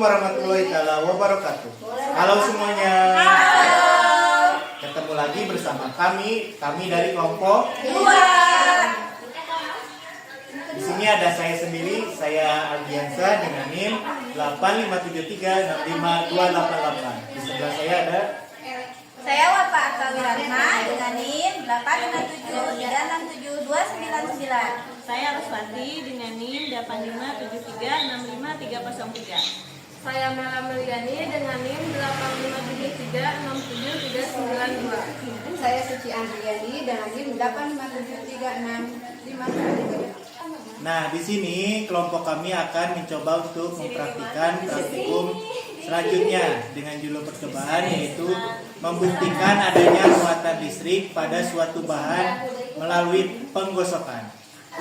warahmatullahi wabarakatuh. Halo semuanya. Ketemu lagi bersama kami dari kelompok 2. Di sini ada saya sendiri, saya Aldiansa dengan NIM 857365288. Di sebelah saya ada saya Wafa Artawiratna dengan NIM 857367299. Saya Ruswati dengan NIM 857365303. Saya Mela Meliani dengan NIM 857367392. Saya Suci Andriani dengan NIM 8573653. Nah, di sini kelompok kami akan mencoba untuk mempraktikkan praktikum selanjutnya dengan judul percobaan, yaitu membuktikan adanya muatan listrik pada suatu bahan melalui penggosokan.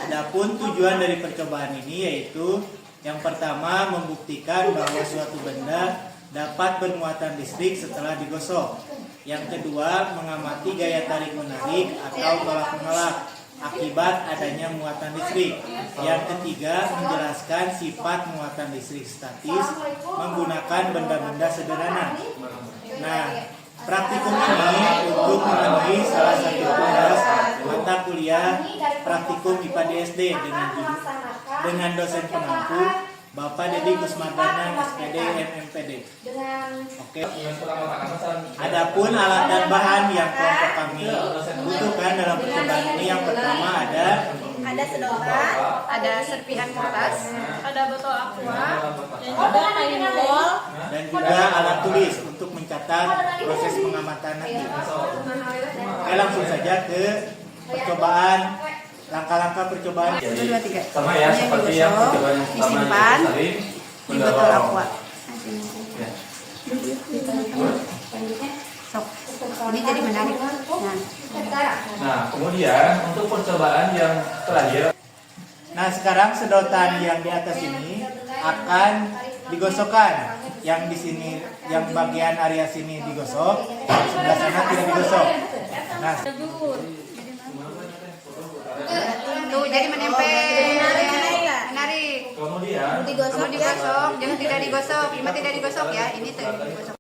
Adapun tujuan dari percobaan ini yaitu yang pertama membuktikan bahwa suatu benda dapat bermuatan listrik setelah digosok. Yang kedua mengamati gaya tarik menarik atau tolak menolak akibat adanya muatan listrik. Yang ketiga menjelaskan sifat muatan listrik statis menggunakan benda-benda sederhana. Nah, praktikum ini untuk memenuhi salah satu tugas mata kuliah praktikum IPA DSD dengan dosen pengampu Bapak Dedi Gusmardana SPD MMPD. Oke. Adapun alat dan bahan yang kelompok kami butuhkan dalam percobaan ini, yang pertama ada sedotan, ada serpihan kertas, Ada botol aqua dan juga kain wol. dan juga alat tulis untuk mencatat proses pengamatan nanti. Oke, langsung saja ke percobaan, langkah-langkah percobaan. 1, 2, 3. Sama ya, seperti yang percobaan yang pertama disimpan tadi, di botol aqua. Ya. Sok. Ini jadi menarik. Nah, kemudian untuk percobaan yang terakhir, Nah, sekarang sedotan yang di atas ini akan digosokkan. Yang di sini, yang bagian area sini digosok, sebelah sana tidak digosok. Nah, Tuh jadi menempel. Menarik. kemudian Digosok, jangan tidak digosok. Ini tidak digosok ya. Ini tidak digosok.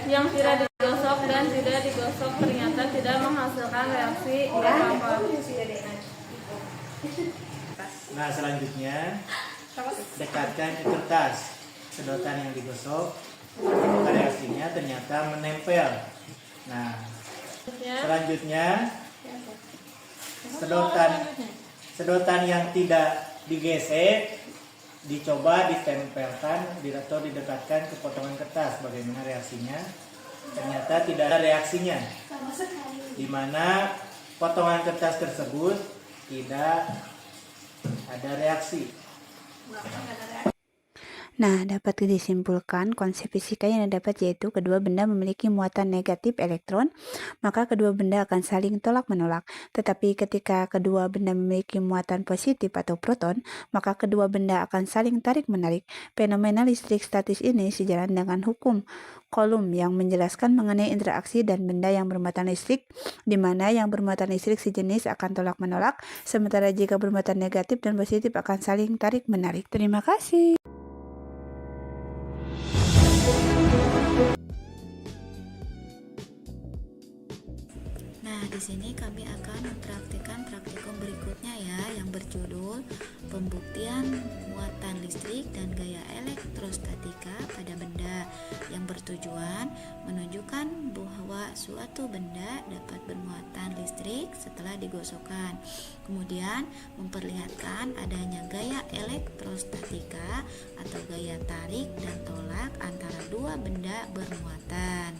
Yang tidak digosok dan tidak digosok ternyata tidak menghasilkan reaksi apa-apa. nah selanjutnya dekatkan ke kertas sedotan yang digosok. Maka reaksinya ternyata menempel. Nah, selanjutnya sedotan yang tidak digesek dicoba ditempelkan atau didekatkan ke potongan kertas. Bagaimana reaksinya? Ternyata tidak ada reaksinya, di mana potongan kertas tersebut tidak ada reaksi. Nah, dapat disimpulkan konsep fisika yang didapat yaitu kedua benda memiliki muatan negatif elektron, maka kedua benda akan saling tolak-menolak. Tetapi ketika kedua benda memiliki muatan positif atau proton, maka kedua benda akan saling tarik-menarik. Fenomena listrik statis ini sejalan dengan hukum Coulomb yang menjelaskan mengenai interaksi dan benda yang bermuatan listrik, di mana yang bermuatan listrik sejenis akan tolak-menolak, sementara jika bermuatan negatif dan positif akan saling tarik-menarik. Terima kasih. di sini kami akan mempraktikkan praktikum berikutnya ya, yang berjudul pembuktian muatan listrik dan gaya elektrostatika pada benda, yang bertujuan menunjukkan bahwa suatu benda dapat bermuatan listrik setelah digosokkan. Kemudian memperlihatkan adanya gaya elektrostatika atau gaya tarik dan tolak antara dua benda bermuatan.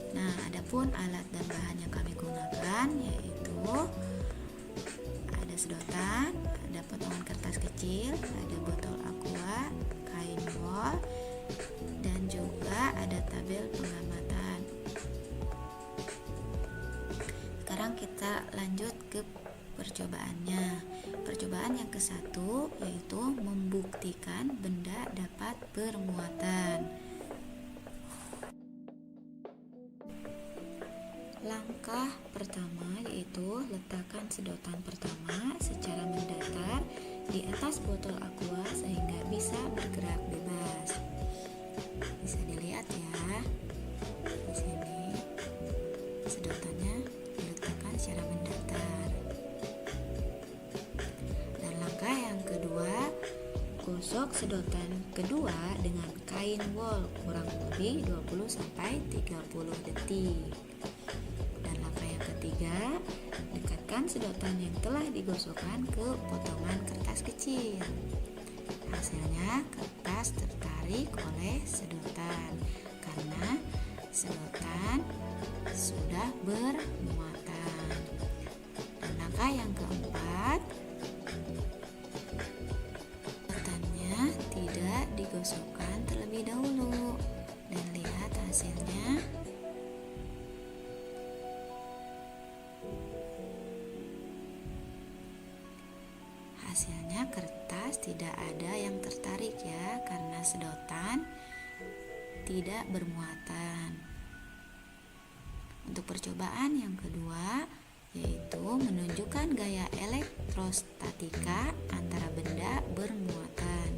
Nah, adapun alat dan bahan yang kami gunakan yaitu ada sedotan, ada potongan kertas kecil, ada botol aqua, kain wol, dan juga ada tabel pengamatan. Sekarang kita lanjut ke percobaannya. Percobaan yang ke-1 yaitu membuktikan benda dapat bermuatan. Langkah pertama yaitu letakkan sedotan pertama secara mendatar di atas botol aqua sehingga bisa bergerak bebas. Bisa dilihat ya, di sini sedotannya diletakkan secara mendatar. Dan langkah yang kedua, gosok sedotan kedua dengan kain wol kurang lebih 20-30 detik. Ketiga, dekatkan sedotan yang telah digosokkan ke potongan kertas kecil. Hasilnya kertas tertarik oleh sedotan karena sedotan sudah bermuatan. Dan langkah yang keempat, sedotannya tidak digosokkan terlebih dahulu. Dan lihat hasilnya. Hasilnya kertas tidak ada yang tertarik ya, karena sedotan tidak bermuatan. Untuk percobaan yang kedua yaitu menunjukkan gaya elektrostatika antara benda bermuatan.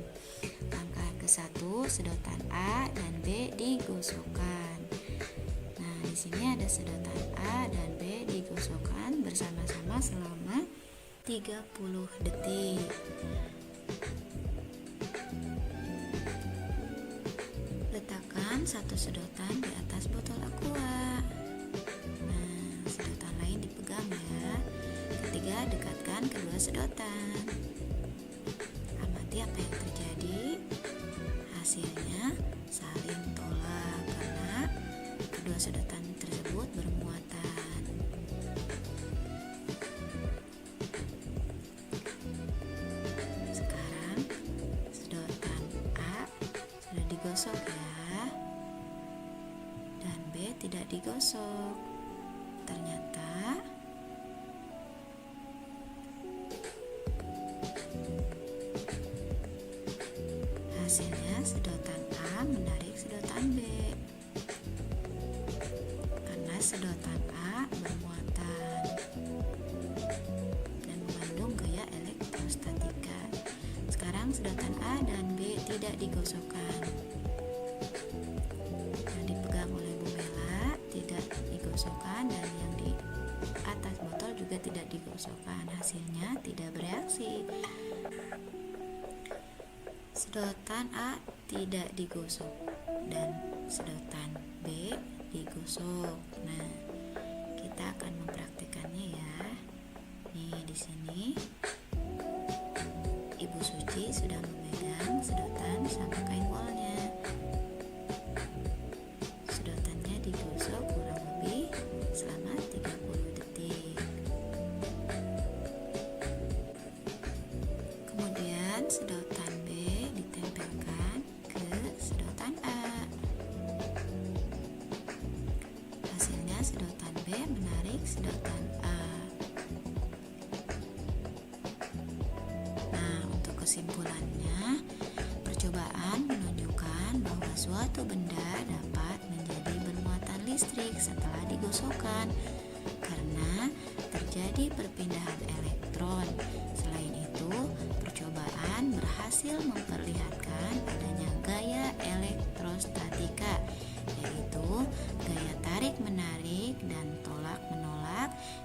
Langkah ke-1, sedotan A dan B digosokkan. Nah, di sini ada sedotan A dan B digosokkan bersama-sama selama 30 detik. Letakkan satu sedotan di atas botol aqua. Nah, sedotan lain dipegang ya. Ketiga, dekatkan kedua sedotan. Amati apa yang terjadi. Hasilnya saling tolak karena kedua sedotan tersebut bermuatan. Digosok ya, dan B tidak digosok. Ternyata hasilnya sedotan A menarik sedotan B karena sedotan A bermuatan dan mengandung gaya elektrostatika. Sekarang sedotan A dan B tidak digosokkan. Dan yang di atas botol juga tidak digosokkan. Hasilnya tidak bereaksi. Sedotan A tidak digosok dan sedotan B digosok. Nah, kita akan mempraktikannya ya. Nih di sini Ibu Suci sudah memegang sedotan sama kain wolnya. Sedotannya digosok kurang lebih selama 30 detik. Kemudian sedotan B ditempelkan ke sedotan A. Hasilnya sedotan B menarik sedotan A. Nah, untuk kesimpulannya, percobaan menunjukkan bahwa suatu benda dapat menjadi bermuatan listrik setelah digosokkan karena terjadi perpindahan elektron. Selain itu, percobaan berhasil memperlihatkan adanya gaya elektrostatika, yaitu gaya tarik-menarik dan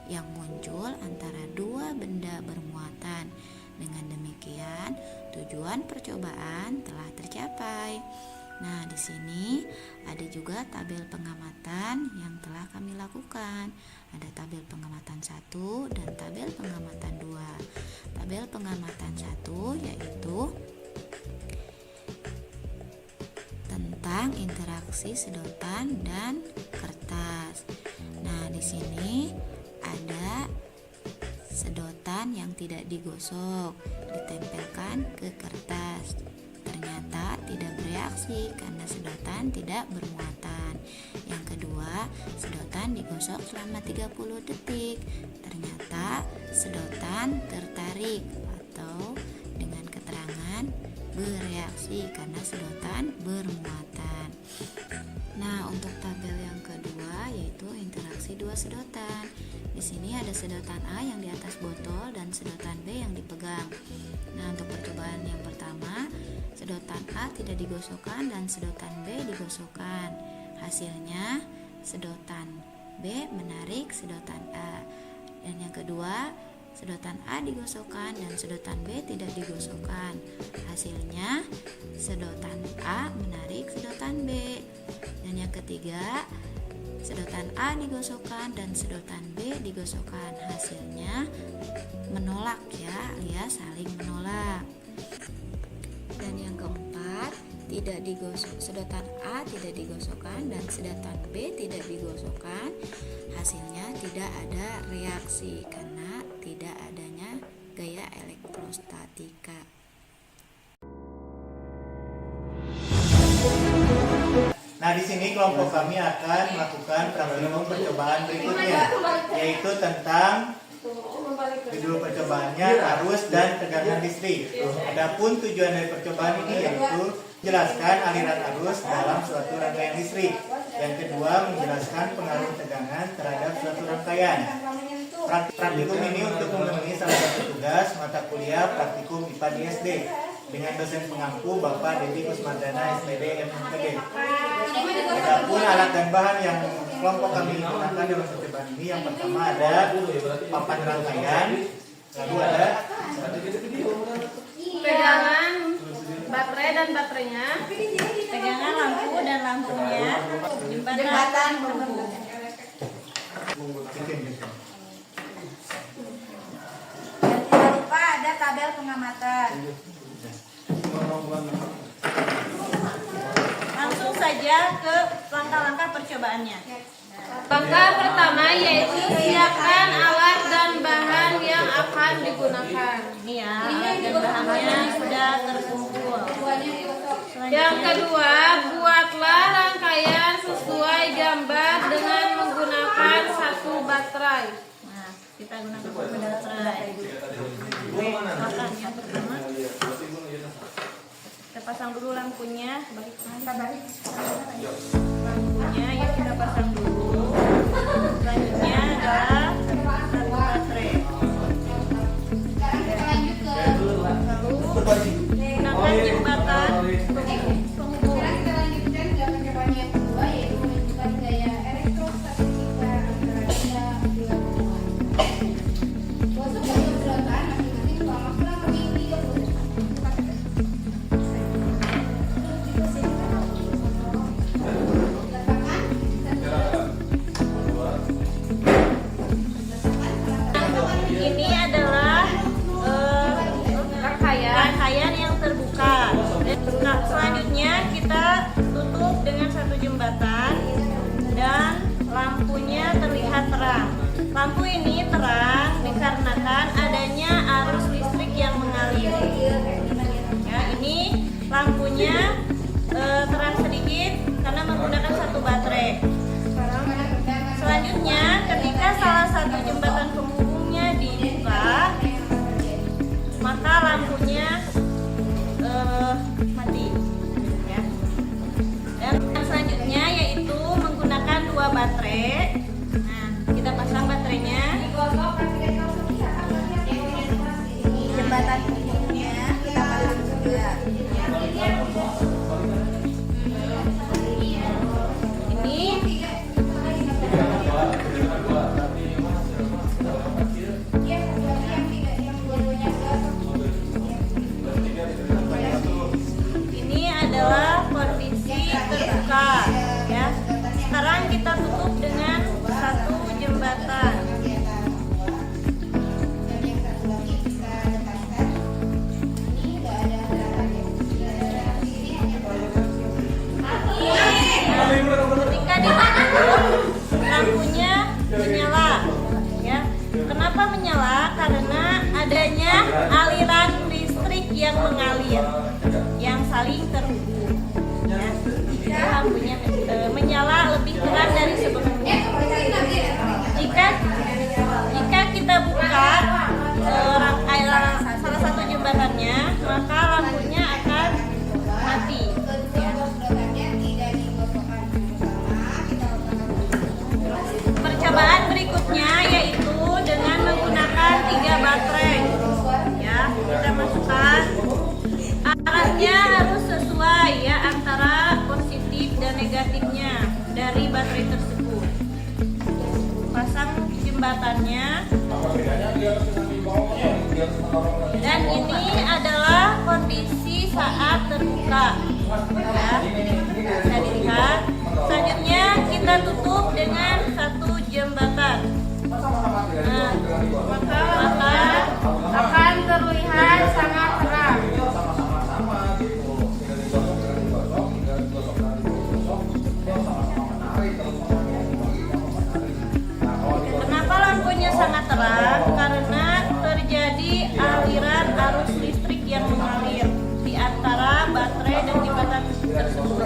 yang muncul antara dua benda bermuatan. Dengan demikian, tujuan percobaan telah tercapai. Nah, di sini ada juga tabel pengamatan yang telah kami lakukan. Ada tabel pengamatan 1 dan tabel pengamatan 2. Tabel pengamatan 1 yaitu tentang interaksi sedotan dan kertas. Nah, di sini ada sedotan yang tidak digosok, ditempelkan ke kertas. Ternyata tidak bereaksi karena sedotan tidak bermuatan. Yang kedua, sedotan digosok selama 30 detik. Ternyata sedotan tertarik atau dengan keterangan bereaksi karena sedotan bermuatan. Nah, untuk tabel yang kedua yaitu interaksi dua sedotan. Di sini ada sedotan A yang di atas botol dan sedotan B yang dipegang. Nah, untuk percobaan yang pertama, sedotan A tidak digosokkan dan sedotan B digosokkan. Hasilnya, sedotan B menarik sedotan A. Dan yang kedua, sedotan A digosokkan dan sedotan B tidak digosokkan. Hasilnya, sedotan A menarik sedotan B. Dan yang ketiga, sedotan A digosokkan dan sedotan B digosokkan. Hasilnya menolak ya, alias saling menolak. Dan yang keempat, tidak digosok, sedotan A tidak digosokkan dan sedotan B tidak digosokkan. Hasilnya tidak ada reaksi karena tidak adanya gaya elektrostatika. Nah, di sini kelompok kami akan melakukan praktikum percobaan berikutnya, yaitu tentang judul percobaannya arus dan tegangan listrik. Adapun tujuan dari percobaan ini yaitu menjelaskan aliran arus dalam suatu rangkaian listrik. Yang kedua, menjelaskan pengaruh tegangan terhadap suatu rangkaian. Praktikum ini untuk memenuhi salah satu tugas mata kuliah praktikum IPA di SD dengan dosen pengampu Bapak Dedi Kusmardana SPD MMPD. Adapun alat dan bahan yang kelompok kami gunakan dalam percobaan ini, yang pertama ada papan rangkaian, lalu ada Pegangan baterai dan baterainya. Pegangan lampu dan lampunya. Jembatan penghubung. Dan tidak lupa ada tabel pengamatan. Langsung saja ke langkah-langkah percobaannya. Langkah pertama yaitu siapkan alat dan bahan yang akan digunakan. Ini ya, alat dan bahannya sudah terkumpul. Yang kedua, buatlah rangkaian sesuai gambar dengan menggunakan satu baterai. Nah, kita gunakan baterai. Makan yang pertama. Kita pasang dulu lampunya. Lampunya ya kita pasang dulu. Selanjutnya adalah satu baterai. Lalu gunakan jembatan penghubung. Ini adalah rangkaian yang terbuka. Nah, selanjutnya kita tutup dengan satu jembatan dan lampunya terlihat terang. Lampu ini terang dikarenakan adanya arus listrik yang mengalir. Ya, ini lampunya terang sedikit karena menggunakan satu baterai. Selanjutnya, ketika salah satu jembatan penghubungnya dibuka, maka lampunya mati. Ya. Dan selanjutnya yaitu menggunakan dua baterai. Nah, kita pasang baterainya. Jembatan penghubungnya kita pasang juga. Ini adanya aliran listrik yang mengalir, yang saling terhubung. Nah, jika lampunya menyala lebih terang dari sebelumnya. Jika kita buka salah satu jembatannya, maka lampunya akan mati. Percobaan berikutnya yaitu dengan menggunakan 3 baterai. Ya, kita masukkan. Arahnya harus sesuai ya antara positif dan negatifnya dari baterai tersebut. Pasang jembatannya. Dan ini adalah kondisi saat terbuka. Ya, bisa dilihat. Selanjutnya kita tutup dengan 1 jembatan. Nah, maka akan terlihat sangat terang. kenapa lampunya sangat terang? Karena terjadi aliran arus listrik yang mengalir di antara baterai dan jembatan tersebut.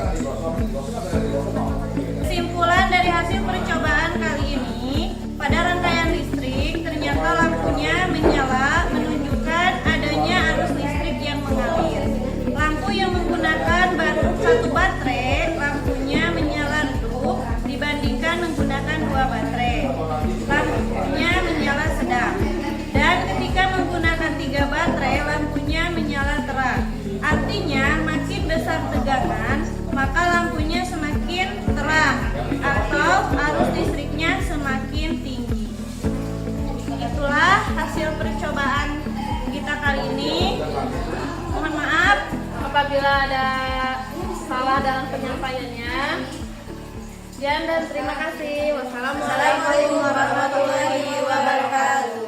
Kesimpulan dari hasil percobaan kali ini, pada rangkaian listrik ternyata lampunya menyala menunjukkan adanya arus listrik yang mengalir. Lampu yang menggunakan satu baterai, lampunya menyala redup dibandingkan menggunakan 2 baterai. Lampunya menyala sedang. Dan ketika menggunakan 3 baterai, lampunya menyala terang. Artinya makin besar tegangan, maka lampunya semakin terang atau arus listriknya semakin tinggi. Itulah hasil percobaan kita kali ini. Mohon maaf Apabila ada salah dalam penyampaiannya. Sekian dan terima kasih. Wassalamualaikum warahmatullahi wabarakatuh.